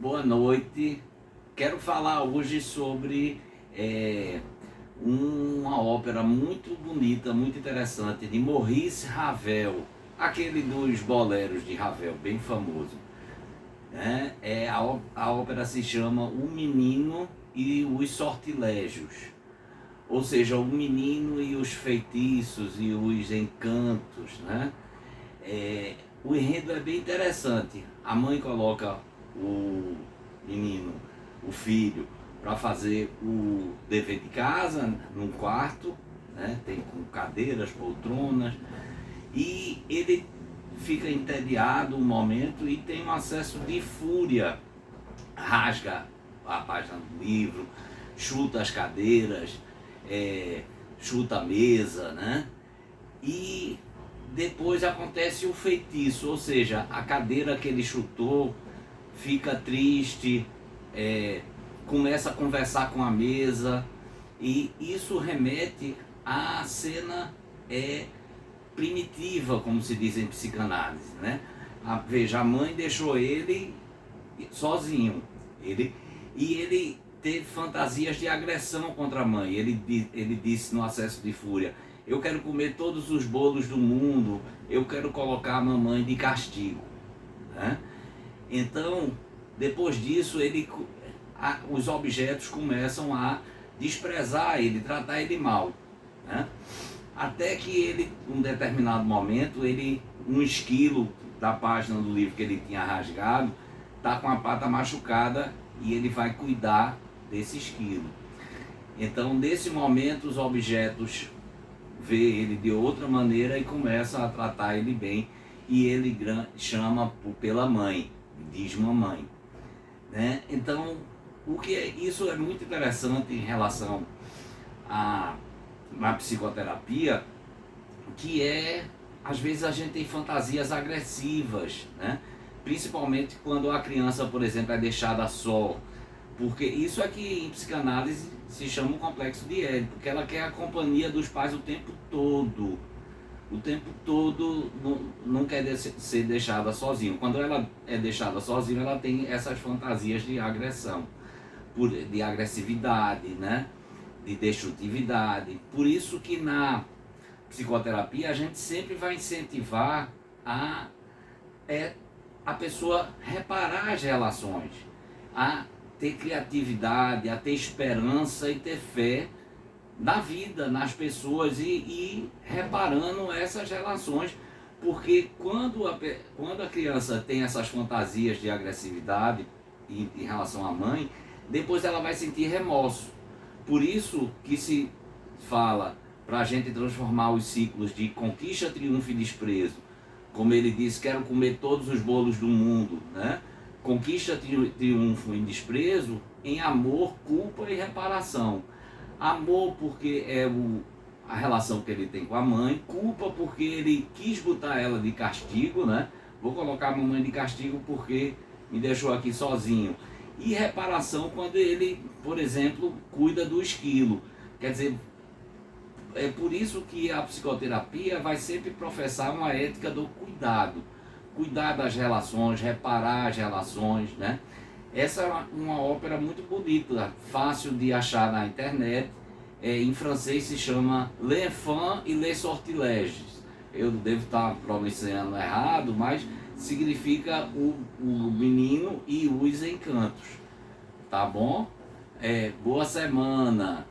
boa noite. Quero falar hoje sobre uma ópera muito bonita, muito interessante, de Maurice Ravel, aquele dos boleros de Ravel, bem famoso. Né? A ópera se chama O Menino e os Sortilégios, ou seja, o menino e os feitiços e os encantos, né? O enredo é bem interessante. A mãe coloca o menino, o filho, para fazer o dever de casa num quarto, né? Tem com cadeiras, poltronas, e ele fica entediado um momento e tem um acesso de fúria, rasga a página do livro, chuta as cadeiras, chuta a mesa, né? E depois acontece o feitiço, ou seja, a cadeira que ele chutou fica triste, começa a conversar com a mesa, e isso remete à cena primitiva, como se diz em psicanálise, né? Veja, a mãe deixou ele sozinho, e ele teve fantasias de agressão contra a mãe. Ele disse no acesso de fúria: eu quero comer todos os bolos do mundo, eu quero colocar a mamãe de castigo, né? Então, depois disso, os objetos começam a desprezar ele, tratar ele mal, né? Até que ele, um determinado momento, um esquilo da página do livro que ele tinha rasgado, está com a pata machucada, e ele vai cuidar desse esquilo. Então, nesse momento, os objetos vê ele de outra maneira e começam a tratar ele bem, e ele chama pela mãe, diz mamãe, né? Então, isso é muito interessante em relação à psicoterapia, que às vezes a gente tem fantasias agressivas, né? Principalmente quando a criança, por exemplo, é deixada só, porque isso aqui em psicanálise se chama o complexo de Édipo, porque ela quer a companhia dos pais o tempo todo. O tempo todo não quer ser deixada sozinha. Quando ela é deixada sozinha, ela tem essas fantasias de agressão, de agressividade, né? De destrutividade. Por isso que na psicoterapia a gente sempre vai incentivar a pessoa reparar as relações, a ter criatividade, a ter esperança e ter fé na vida, nas pessoas, e reparando essas relações, porque quando a criança tem essas fantasias de agressividade em relação à mãe, depois ela vai sentir remorso. Por isso que se fala para a gente transformar os ciclos de conquista, triunfo e desprezo, como ele diz, quero comer todos os bolos do mundo, né? Conquista, triunfo e desprezo, em amor, culpa e reparação. Amor porque é a relação que ele tem com a mãe, culpa porque ele quis botar ela de castigo, né? Vou colocar a mamãe de castigo porque me deixou aqui sozinho. E reparação quando ele, por exemplo, cuida do esquilo. Quer dizer, é por isso que a psicoterapia vai sempre professar uma ética do cuidado. Cuidar das relações, reparar as relações, né? Essa é uma ópera muito bonita, fácil de achar na internet. Em francês se chama L'Enfant et les Sortilèges. Eu devo estar pronunciando errado, mas significa o menino e os encantos. Tá bom? Boa semana!